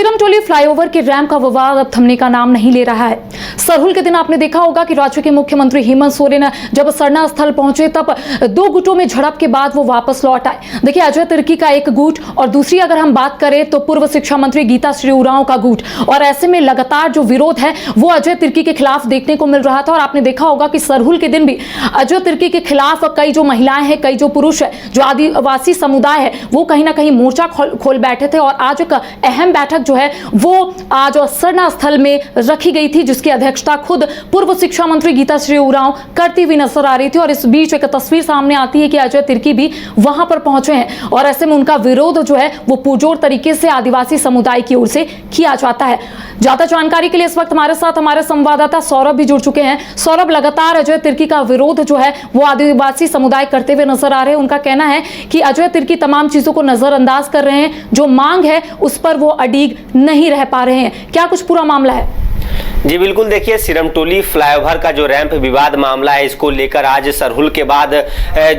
Sirmatoli flyover के ramp का विवाद अब थमने का नाम नहीं ले रहा है। सरहुल के दिन आपने देखा होगा कि राज्य के मुख्यमंत्री हेमंत सोरेन जब सरना स्थल पहुंचे तब दो गुटों में झड़प के बाद वो वापस लौट आए। देखिए, अजय तिर्की का एक गुट और दूसरी अगर हम बात करें तो पूर्व शिक्षा मंत्री गीता श्री उरांव का गुट, और ऐसे में लगातार जो विरोध है वो अजय तिर्की के खिलाफ देखने को मिल रहा था। और आपने देखा होगा कि सरहुल के दिन भी अजय तिर्की के खिलाफ कई जो महिलाएं हैं, कई जो पुरुष है, जो आदिवासी समुदाय है, वो कहीं ना कहीं मोर्चा खोल बैठे थे। और आज एक अहम बैठक जो है वो आज सरना स्थल में रखी गई थी, जिसकी अध्यक्षता खुद पूर्व शिक्षा मंत्री गीता श्री उरांव करती हुई नजर आ रही थी। और इस बीच एक तस्वीर सामने आती है कि अजय तिर्की भी वहां पर पहुंचे हैं और ऐसे में उनका विरोध जो है वो पुरजोर तरीके से आदिवासी समुदाय की ओर से किया जाता है। ज्यादा जानकारी के लिए इस वक्त हमारे साथ हमारे संवाददाता सौरभ भी जुड़ चुके हैं। सौरभ, लगातार अजय तिर्की का विरोध जो है वो आदिवासी समुदाय करते हुए नजर आ रहे हैं। उनका कहना है कि अजय तिर्की तमाम चीजों को नजरअंदाज कर रहे हैं, जो मांग है उस पर वो अड़िग नहीं रह पा रहे हैं। क्या कुछ पूरा मामला है? जी बिल्कुल, देखिए सिरमटोली फ्लाईओवर का जो रैंप विवाद मामला है, इसको लेकर आज सरहुल के बाद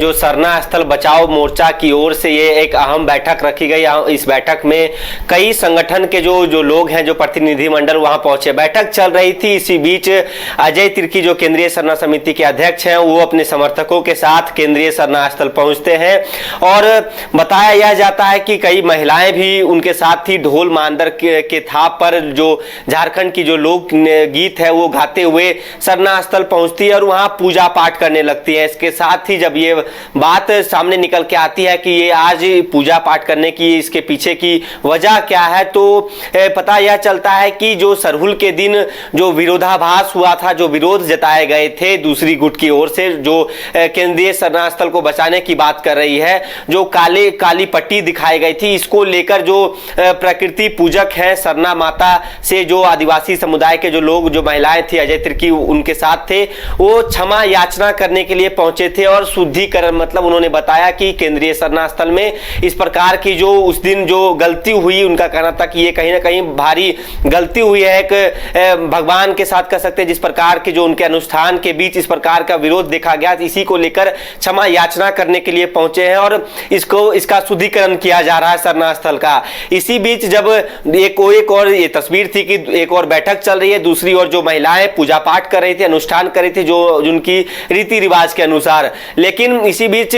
जो सरना स्थल बचाओ मोर्चा की ओर से ये एक अहम बैठक रखी गई। इस बैठक में कई संगठन के जो लोग हैं, जो प्रतिनिधिमंडल वहां पहुंचे। बैठक चल रही थी, इसी बीच अजय तिर्की जो केंद्रीय सरना समिति के अध्यक्ष हैं, वो अपने समर्थकों के साथ केंद्रीय सरना स्थल पहुंचते हैं और बताया यह जाता है कि कई महिलाएं भी उनके साथ थी। ढोल मांदर के थाप पर जो झारखंड की जो लोक गीत है वो गाते हुए सरना स्थल पहुंचती है और वहां पूजा पाठ करने लगती है। इसके साथ ही जब ये बात सामने निकल के आती है कि ये आज पूजा पाठ करने की इसके पीछे की वजह क्या है, तो पता यह चलता है कि जो सरहुल के दिन जो विरोधाभास हुआ था, जो विरोध जताए गए थे दूसरी गुट की ओर से, जो केंद्रीय सरना स्थल को बचाने की बात कर रही है, जो काली पट्टी दिखाई गई थी, इसको लेकर जो प्रकृति पूजक हैं, सरना माता से जो आदिवासी समुदाय के जो लोग, जो महिलाएं थी, अजय तिर्की उनके साथ थे, वो क्षमा याचना करने के लिए पहुंचे थे और शुद्धिकरण, मतलब उन्होंने बताया कि केंद्रीय सरना स्थल में इस प्रकार की जो उस दिन जो गलती हुई, उनका कहना था कि ये कहीं ना कहीं भारी गलती हुई है। एक भगवान के साथ कह सकते हैं, जिस प्रकार के जो उनके अनुष्ठान के बीच इस प्रकार का विरोध देखा गया, इसी को लेकर क्षमा याचना करने के लिए पहुंचे हैं और इसका शुद्धिकरण किया जा रहा है सरना स्थल का। इसी बीच जब एक और ये तस्वीर थी कि एक और बैठक चल रही है, दूसरी ओर जो महिलाएं पूजा पाठ कर रही थी, अनुष्ठान कर रही थी जो उनकी रीति रिवाज के अनुसार। लेकिन इसी बीच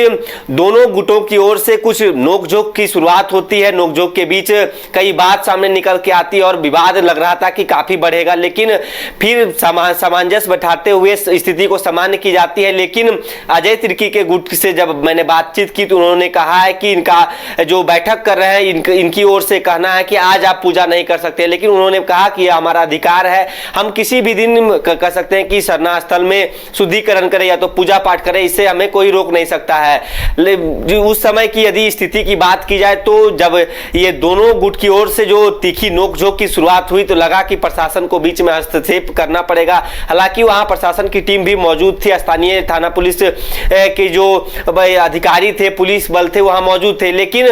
दोनों गुटों की ओर से कुछ नोकझोंक की शुरुआत होती है। नोकझोंक के बीच कई बात सामने निकल के आती है और विवाद लग रहा था कि काफी बढ़ेगा, लेकिन फिर सामंजस्य बैठाते हुए स्थिति को सामान्य की जाती है। लेकिन अजय तिर्की के गुट से जब मैंने बातचीत की तो उन्होंने कहा है कि इनका जो बैठक कर रहे हैं, इनकी ओर से कहना है कि आज आप पूजा नहीं कर सकते, लेकिन उन्होंने कहा कि हमारा अधिकार है, हम किसी भी दिन कह सकते हैं कि सरना स्थल में शुद्धिकरण करें या तो पूजा पाठ करें, इससे हमें कोई रोक नहीं सकता है। उस समय की यदि स्थिति की बात की जाए तो जब ये दोनों गुट की ओर से जो तीखी नोकझोंक की शुरुआत हुई तो लगा कि प्रशासन को बीच में हस्तक्षेप करना पड़ेगा। हालांकि वहां प्रशासन की टीम भी मौजूद थी, स्थानीय थाना पुलिस के जो अधिकारी थे, पुलिस बल थे, वहां मौजूद थे। लेकिन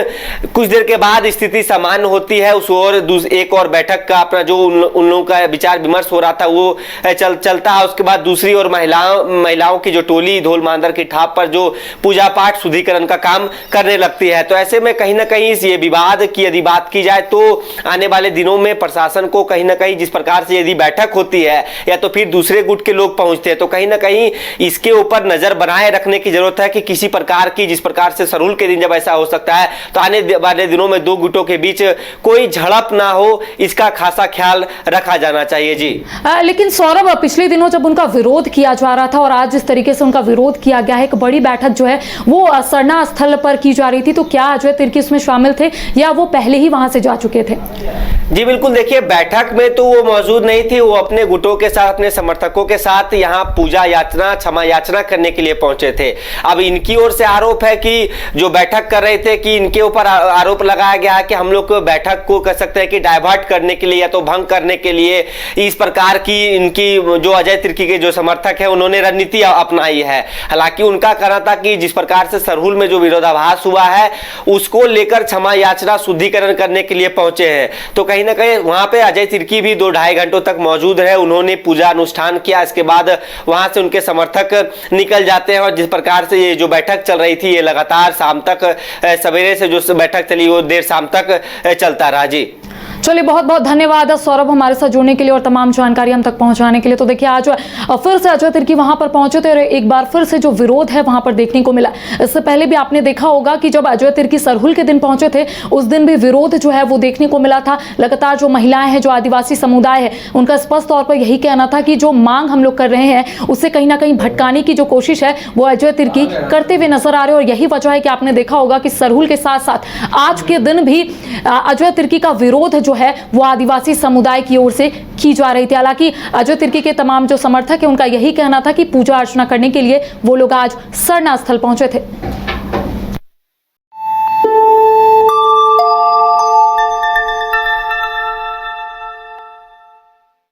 कुछ देर के बाद स्थिति सामान्य होती है। उस ओर एक और बैठक का अपना जो उन लोगों का विचार विमर्श हो रहा था वो चलता है। उसके बाद दूसरी ओर महिलाओं की जो टोली ढोल मांदर की ठाप पर जो पूजा पाठ शुद्धिकरण का काम करने लगती है। तो ऐसे में कहीं ना कहीं ये विवाद की यदि बात की जाए तो आने वाले दिनों में प्रशासन को कहीं ना कहीं जिस प्रकार से यदि बैठक होती है या तो फिर दूसरे गुट के लोग पहुंचते हैं, तो कहीं ना कहीं इसके ऊपर नजर बनाए रखने की जरूरत है कि किसी प्रकार की, जिस प्रकार से सरहुल के दिन जब ऐसा हो सकता है, तो आने वाले दिनों में दो गुटों के बीच कोई झड़प ना हो, इसका खासा ख्याल रखा जाना चाहिए। जी लेकिन सौरभ, पिछले दिनों जब उनका विरोध किया जा रहा था और आज जिस तरीके से उनका विरोध किया गया है, एक बड़ी बैठक जो है वो सरना स्थल पर की जा रही थी, तो क्या अजय तिर्की इसमें शामिल थे या वो पहले ही वहां से जा चुके थे? जी बिल्कुल, देखिए बैठक में तो वो मौजूद नहीं थी, वो अपने गुटों के साथ, अपने समर्थकों के साथ यहाँ पूजा याचना, क्षमा याचना करने के लिए पहुंचे थे। अब इनकी ओर से आरोप है कि जो बैठक कर रहे थे कि इनके ऊपर आरोप लगाया गया है कि हम लोग बैठक को कह सकते हैं कि डाइवर्ट करने के लिए या तो भंग करने के लिए इस प्रकार की इनकी जो अजय तिर्की के जो समर्थक है उन्होंने रणनीति अपनाई है। हालांकि उनका कहना था कि जिस प्रकार से सरहुल में जो विरोधाभास हुआ है उसको लेकर क्षमा याचना शुद्धिकरण करने के लिए पहुंचे हैं। तो कहीं ना कहीं वहां पे अजय तिर्की भी 2-2.5 घंटों तक मौजूद रहे, उन्होंने पूजा अनुष्ठान किया। इसके बाद वहां से उनके समर्थक निकल जाते हैं और जिस प्रकार से ये जो बैठक चल रही थी ये लगातार शाम तक, सवेरे से जो बैठक चली वो देर शाम तक चलता रहा। जी चलिए, बहुत बहुत धन्यवाद सौरभ हमारे साथ जुड़ने के लिए और तमाम जानकारी हम तक पहुंचाने के लिए। तो देखिए, आज फिर से अजय तिर्की वहां पर पहुंचे थे और एक बार फिर से जो विरोध है वहां पर देखने को मिला। इससे पहले भी आपने देखा होगा कि जब अजय तिर्की सरहुल के दिन पहुंचे थे उस दिन भी विरोध जो है वो देखने को मिला था। लगातार जो महिलाएं हैं, जो आदिवासी समुदाय है, उनका स्पष्ट तौर पर यही कहना था कि जो मांग हम लोग कर रहे हैं उससे कहीं ना कहीं भटकाने की जो कोशिश है वो अजय तिर्की करते हुए नजर आ रहे हैं। और यही वजह है कि आपने देखा होगा कि सरहुल के साथ साथ आज के दिन भी अजय तिर्की का विरोध जो है वो आदिवासी समुदाय की ओर से की जा रही थी। हालांकि अजय तिर्की के तमाम जो समर्थक है उनका यही कहना था कि पूजा अर्चना करने के लिए वो लोग आज सरना स्थल पहुंचे थे।